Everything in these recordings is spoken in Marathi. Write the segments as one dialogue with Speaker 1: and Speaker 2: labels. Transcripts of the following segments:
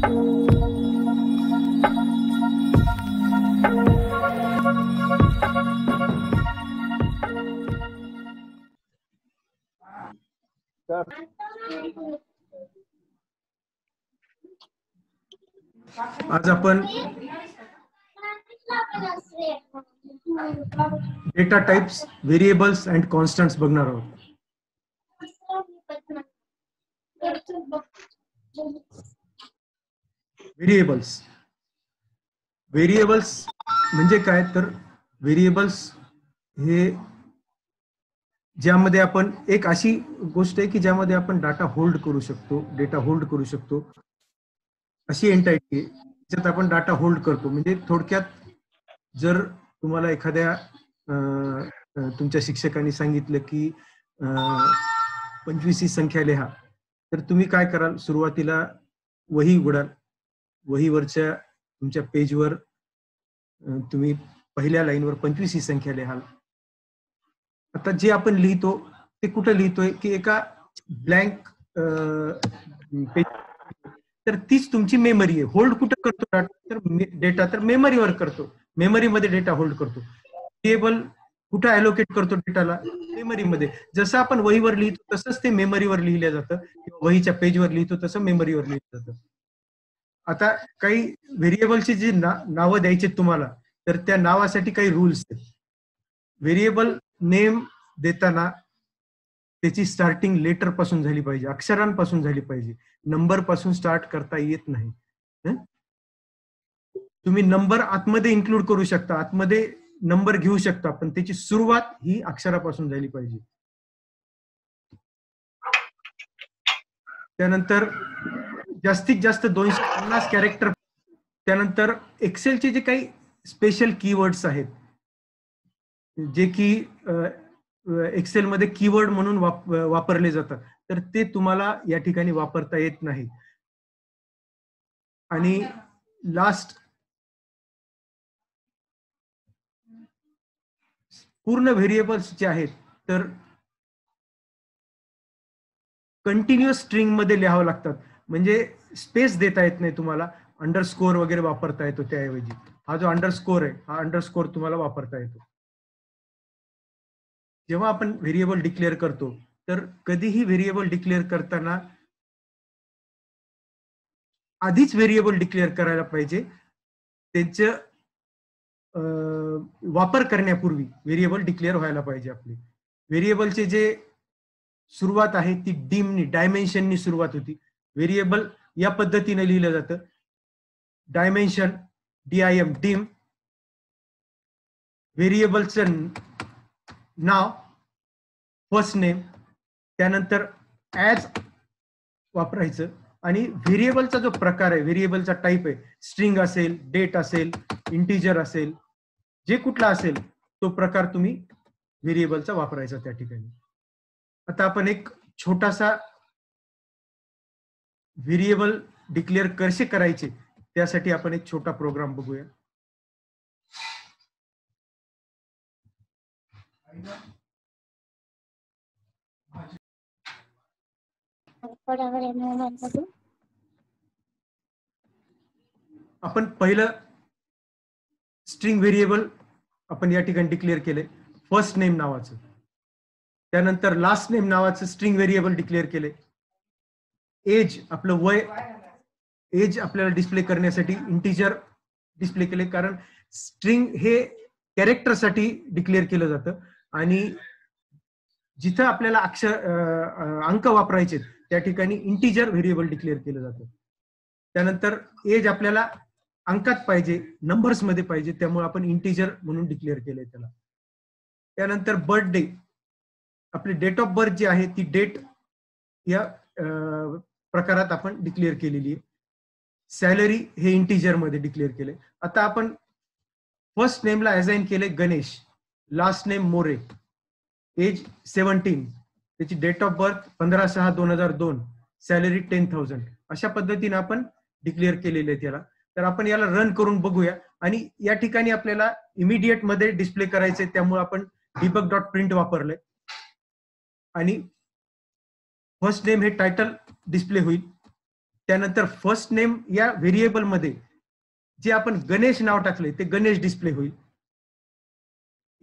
Speaker 1: आज आपण data types, variables and constants बघणार आहोत. व्हेरिएबल्स म्हणजे काय, तर व्हेरिएबल्स हे ज्यामध्ये आपण एक अशी गोष्ट आहे की ज्यामध्ये आपण डेटा होल्ड करू शकतो, अशी एंटाइटी आहे ज्यात आपण डाटा होल्ड करतो. म्हणजे थोडक्यात जर तुम्हाला एखाद्या तुमच्या शिक्षकांनी सांगितलं की 25 ही संख्या लिहा, तर तुम्ही काय कराल, सुरुवातीला वही उघडाल, वहीवरच्या तुमच्या पेजवर तुम्ही पहिल्या लाईनवर 25 ही संख्या लिहाल. आता जे आपण लिहितो ते कुठं लिहितोय की एका ब्लँक पेज, तर तीच तुमची मेमरी आहे. होल्ड कुठं करतो डेटा, तर मेमरीवर करतो, मेमरीमध्ये डेटा होल्ड करतो. व्हेरिएबल कुठं अलोकेट करतो डेटाला, मेमरीमध्ये. जसं आपण वहीवर लिहितो तसंच ते मेमरीवर लिहिलं जातं, किंवा वहीच्या पेजवर लिहितो तसं मेमरीवर लिहिलं जातं. आता काही व्हेरिएबलची जी नावं द्यायची तुम्हाला, तर त्या नावासाठी काही रूल्स आहेत. व्हेरिएबल नेम देताना त्याची स्टार्टिंग लेटर पासून झाली पाहिजे, अक्षरांपासून झाली पाहिजे, नंबर पासून स्टार्ट करता येत नाही. तुम्ही नंबर आतमध्ये इन्क्लूड करू शकता, आतमध्ये नंबर घेऊ शकता, पण त्याची सुरुवात ही अक्षरापासून झाली पाहिजे. त्यानंतर जास्तीत जास्त 250 कॅरेक्टर. त्यानंतर एक्सेलचे जे काही स्पेशल कीवर्ड्स आहेत, जे की एक्सेल मध्ये कीवर्ड म्हणून वापरले जातात, तर ते तुम्हाला या ठिकाणी वापरता येत नाही. आणि लास्ट, पूर्ण व्हेरिएबल्स जे आहेत तर कंटिन्युअस स्ट्रिंग मध्ये लिहावं लागतात. म्हणजे स्पेस देता येत नाही तुम्हाला, अंडरस्कोर वगैरे वापरता येतो. त्याऐवजी हा जो अंडरस्कोर आहे, हा अंडरस्कोर तुम्हाला वापरता येतो. जेव्हा आपण व्हेरिएबल डिक्लेअर करतो, तर कधीही व्हेरिएबल डिक्लेअर करताना आधीच व्हेरिएबल डिक्लेअर करायला पाहिजे. त्यांचं वापर करण्यापूर्वी व्हेरिएबल डिक्लेअर व्हायला पाहिजे. आपली व्हेरिएबलचे जे सुरुवात आहे ती डिमनी, डायमेन्शननी सुरुवात होती. व्हेरिएबल या पद्धतीने लिहिलं जातं, डायमेन्शन, DIM, डिम. व्हेरिएबलचं नाव, फर्स्ट नेम, त्यानंतर ऍज वापरायचं. आणि व्हेरिएबलचा जो प्रकार आहे, व्हेरिएबलचा टाईप आहे, स्ट्रिंग असेल, डेट असेल, इंटिजर असेल, जे कुठला असेल तो प्रकार तुम्ही व्हेरिएबलचा वापरायचा त्या ठिकाणी. आता आपण एक छोटासा व्हेरिएबल डिक्लेअर कसे करायचे त्यासाठी आपण एक छोटा प्रोग्राम बघूया. आपण पहिलं स्ट्रिंग व्हेरिएबल आपण या ठिकाणी डिक्लेअर केले, फर्स्ट नेम नावाचं. त्यानंतर लास्ट नेम नावाचं स्ट्रिंग व्हेरिएबल डिक्लेअर केले. एज, आपलं वय, एज आपल्याला डिस्प्ले करण्यासाठी इंटिजर डिस्प्ले केले, कारण स्ट्रिंग हे कॅरेक्टरसाठी डिक्लेअर केलं जातं. आणि जिथं आपल्याला अंक वापरायचे त्या ठिकाणी इंटिजर व्हेरिएबल डिक्लेअर केलं जातं. त्यानंतर एज आपल्याला अंकात पाहिजे, नंबर्स मध्ये पाहिजे, त्यामुळे आपण इंटिजर म्हणून डिक्लेअर केलंय त्याला. त्यानंतर बर्थडे, आपली डेट ऑफ बर्थ जी आहे ती डेट या प्रकारात आपण डिक्लेअर केलेली आहे. सॅलरी हे इंटिजर मध्ये डिक्लेअर केले. आता आपण फर्स्ट नेमला असाइन केले Ganesh, last name More, age 17, त्याची डेट ऑफ बर्थ 15/6/2002, सॅलरी 10,000. अशा पद्धतीने आपण डिक्लेअर केलेले त्याला. तर आपण याला रन करून बघूया. आणि या ठिकाणी आपल्याला इमिडिएट मध्ये डिस्प्ले करायचे, त्यामुळे आपण debug.print वापरले. आणि फर्स्ट नेम हे टायटल डिस्प्ले होईल. त्यानंतर फर्स्ट नेम या व्हेरिएबल मध्ये जे आपण गणेश नाव टाकले ते गणेश डिस्प्ले होईल.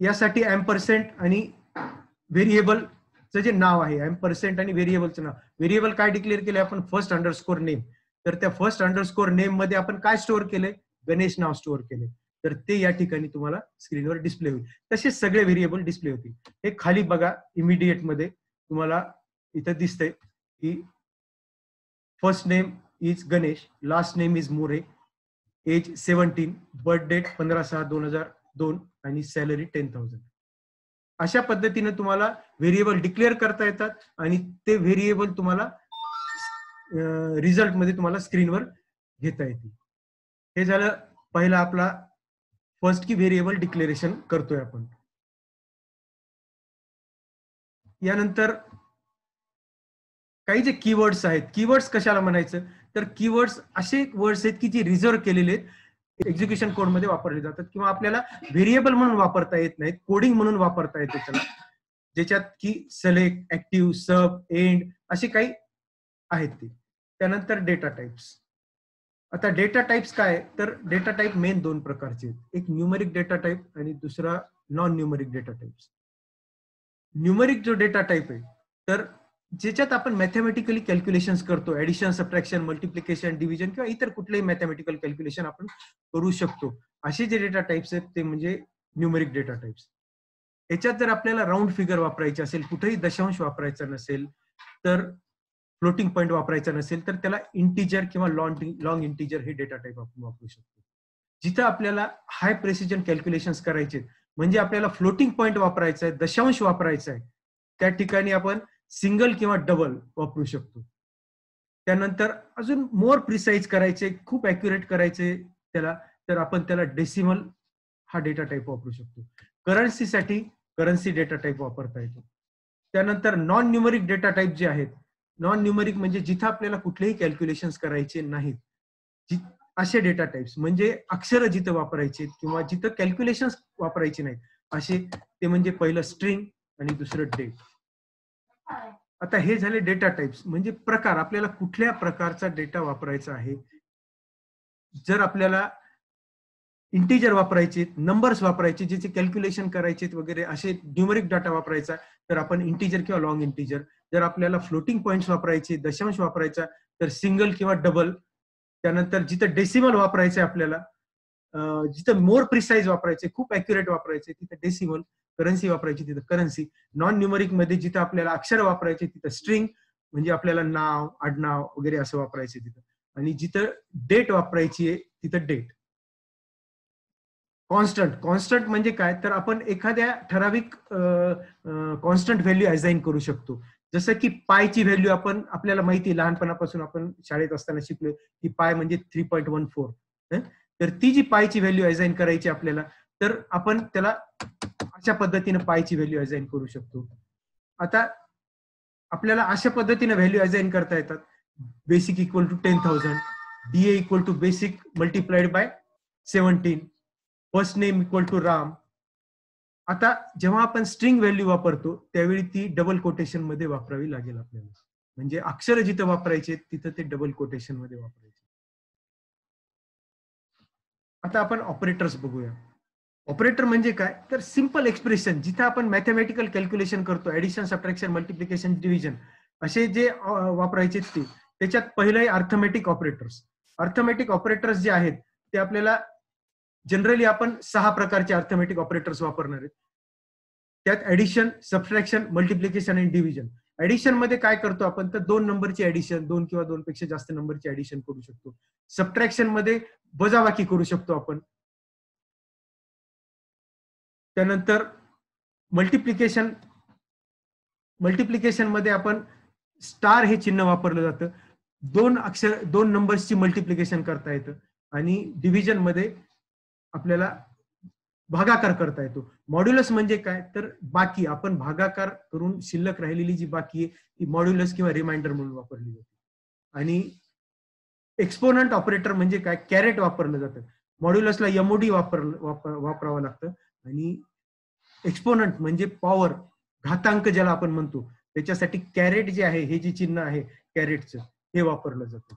Speaker 1: यासाठी एम्परसेंट आणि व्हेरिएबलचं जे नाव आहे, एम्परसेंट आणि व्हेरिएबलचं नाव, व्हेरिएबल काय डिक्लेअर केले आपण, फर्स्ट अंडरस्कोर नेम. तर त्या फर्स्ट अंडरस्कोर नेम मध्ये आपण काय स्टोअर केले, गणेश नाव स्टोअर केले. तर ते या ठिकाणी तुम्हाला स्क्रीनवर डिस्प्ले होईल. तसेच सगळे व्हेरिएबल डिस्प्ले होतील. हे खाली बघा इमिडिएट मध्ये तुम्हाला इथं दिसतंय की first name is Ganesh, last name is More, age 17, birth date 15/6/2002 आणि सॅलरी 10,000. अशा पद्धतीने तुम्हाला व्हेरिएबल डिक्लेअर करता येतात आणि ते व्हेरिएबल तुम्हाला रिझल्ट मध्ये तुम्हाला स्क्रीनवर घेता येते. हे झालं पहिला आपला फर्स्ट की व्हेरिएबल डिक्लेरेशन करतोय आपण. यानंतर काही जे कीवर्ड्स आहेत, कीवर्ड्स कशाला म्हणायचं, तर कीवर्ड्स असे वर्ड्स आहेत की जे रिझर्व्ह केलेले आहेत, एक्झिक्युशन कोड मध्ये वापरले जातात किंवा आपल्याला व्हेरिएबल म्हणून वापरता येत नाहीत, कोडिंग म्हणून वापरता येते त्याला, ज्याच्यात की सिलेक्ट, ऍक्टिव्ह, सब, एंड असे काही आहेत ते. त्यानंतर डेटा टाइप्स. आता डेटा टाइप्स काय, तर डेटा टाइप मेन दोन प्रकारचे आहेत, एक न्यूमरिक डेटा टाइप आणि दुसरा non numeric data types. Numeric जो डेटा टाइप आहे तर ज्याच्यात आपण मॅथमॅटिकली कॅल्क्युलेशन्स करतो, ऍडिशन, सबट्रॅक्शन, मल्टिप्लिकेशन, डिव्हिजन किंवा इतर कुठलेही मॅथमॅटिकल कॅल्क्युलेशन आपण करू शकतो, असे जे डेटा टाइप्स आहेत ते म्हणजे न्यूमरिक डेटा टाइप्स. याच्यात जर आपल्याला राऊंड फिगर वापरायची असेल, कुठेही दशांश वापरायचा नसेल, तर फ्लोटिंग पॉईंट वापरायचा नसेल, तर त्याला इंटिजर किंवा लॉंग इंटिजर हे डेटा टाइप आपण वापरू शकतो. जिथं आपल्याला हाय प्रेसिजन कॅल्क्युलेशन्स करायचे म्हणजे आपल्याला फ्लोटिंग पॉईंट वापरायचा आहे, दशांश वापरायचा आहे, त्या ठिकाणी आपण सिंगल किंवा डबल वापरू शकतो. त्यानंतर अजून मोर प्रिसाइज करायचे, खूप अॅक्युरेट करायचे त्याला, तर आपण त्याला डेसिमल हा डेटा टाइप वापरू शकतो. करन्सीसाठी करन्सी डेटा टाइप वापरता येतो. त्यानंतर नॉन न्यूमरिक डेटा टाइप जे आहेत, नॉन न्यूमरिक म्हणजे जिथं आपल्याला कुठलेही कॅल्क्युलेशन्स करायचे नाहीत, असे डेटा टाइप्स म्हणजे अक्षर जिथं वापरायचे किंवा जिथं कॅल्क्युलेशन्स वापरायचे नाहीत असे, ते म्हणजे पहिलं स्ट्रिंग आणि दुसरं डेट. आता हे झाले डेटा टाइप्स म्हणजे प्रकार, आपल्याला कुठल्या प्रकारचा डेटा वापरायचा आहे. जर आपल्याला इंटिजर वापरायचे, नंबर्स वापरायचे, ज्याचे कॅल्क्युलेशन करायचे वगैरे, असे न्यूमरिक डाटा वापरायचा तर आपण इंटिजर किंवा लॉंग इंटिजर. जर आपल्याला फ्लोटिंग पॉइंट्स वापरायचे, दशांश वापरायचा तर सिंगल किंवा डबल. त्यानंतर जिथं डेसिमल वापरायचे आपल्याला, जिथं मोर प्रिसाइज वापरायचे, खूप अॅक्युरेट वापरायचे तिथं डेसिमल, करन्सी वापरायची तिथं करन्सी. नॉन न्यूमरिक मध्ये जिथं आपल्याला अक्षर वापरायचे तिथं स्ट्रिंग म्हणजे आपल्याला नाव, आडनाव वगैरे असं वापरायचे तिथं. आणि जिथं डेट वापरायची आहे तिथं डेट. कॉन्स्टंट, कॉन्स्टंट म्हणजे काय, तर आपण एखाद्या ठराविक कॉन्स्टंट व्हॅल्यू असाइन करू शकतो. जसं की पायची व्हॅल्यू आपण, आपल्याला माहिती लहानपणापासून आपण शाळेत असताना शिकलोय की पाय म्हणजे 3.14. तर ती जी पायची व्हॅल्यू असाइन करायची आपल्याला, तर आपण त्याला अशा पद्धतीने पायची व्हॅल्यू असाइन करू शकतो. आता आपल्याला अशा पद्धतीने व्हॅल्यू असाइन करता येतात. Basic equal to 10,000, DA equal to basic multiplied by 17, first name equal to Ram. आता जेव्हा आपण स्ट्रिंग व्हॅल्यू वापरतो त्यावेळी ती डबल कोटेशन मध्ये वापरावी लागेल आपल्याला, म्हणजे अक्षर जिथं वापरायचे तिथं ते डबल कोटेशन मध्ये वापरायचे. आता आपण ऑपरेटर्स बघूया. ऑपरेटर म्हणजे काय, तर सिंपल एक्सप्रेशन जिथं आपण मॅथमॅटिकल कॅल्क्युलेशन करतो, ऍडिशन, सबट्रॅक्शन, मल्टिप्लिकेशन, डिव्हिजन असे जे वापरायचे ते, त्याच्यात पहिलं अर्थमॅटिक ऑपरेटर्स. अर्थमॅटिक ऑपरेटर्स जे आहेत ते आपल्याला जनरली आपण 6 प्रकारचे अर्थमॅटिक ऑपरेटर्स वापरणार आहेत. त्यात ऍडिशन, सबट्रॅक्शन, मल्टिप्लिकेशन आणि डिव्हिजन. ऍडिशन मध्ये काय करतो आपण, तर 2 नंबरची ऍडिशन, 2 किंवा 2 पेक्षा जास्त नंबरची ऍडिशन करू शकतो. सबट्रॅक्शन मध्ये वजाबाकी करू शकतो आपण. त्यानंतर मल्टिप्लिकेशन, मल्टिप्लिकेशन मध्ये आपण स्टार हे चिन्ह वापरलं जातं, 2 नंबर्सची मल्टिप्लिकेशन करता येतं. आणि डिव्हिजन मध्ये आपल्याला भागाकार करता येतो. मॉड्युलस म्हणजे काय, तर बाकी, आपण भागाकार करून शिल्लक राहिलेली जी बाकी आहे ती मॉड्युलस किंवा रिमाइंडर म्हणून वापरली जाते. आणि एक्सपोनंट ऑपरेटर म्हणजे काय, कॅरेट वापरलं जातं. मॉड्युलसला एमओडी वापरावं लागतं आणि एक्सपोनंट म्हणजे पॉवर, घातांक ज्याला आपण म्हणतो, त्याच्यासाठी कॅरेट जे आहे, हे जे चिन्ह आहे कॅरेटचं, हे वापरलं जातं.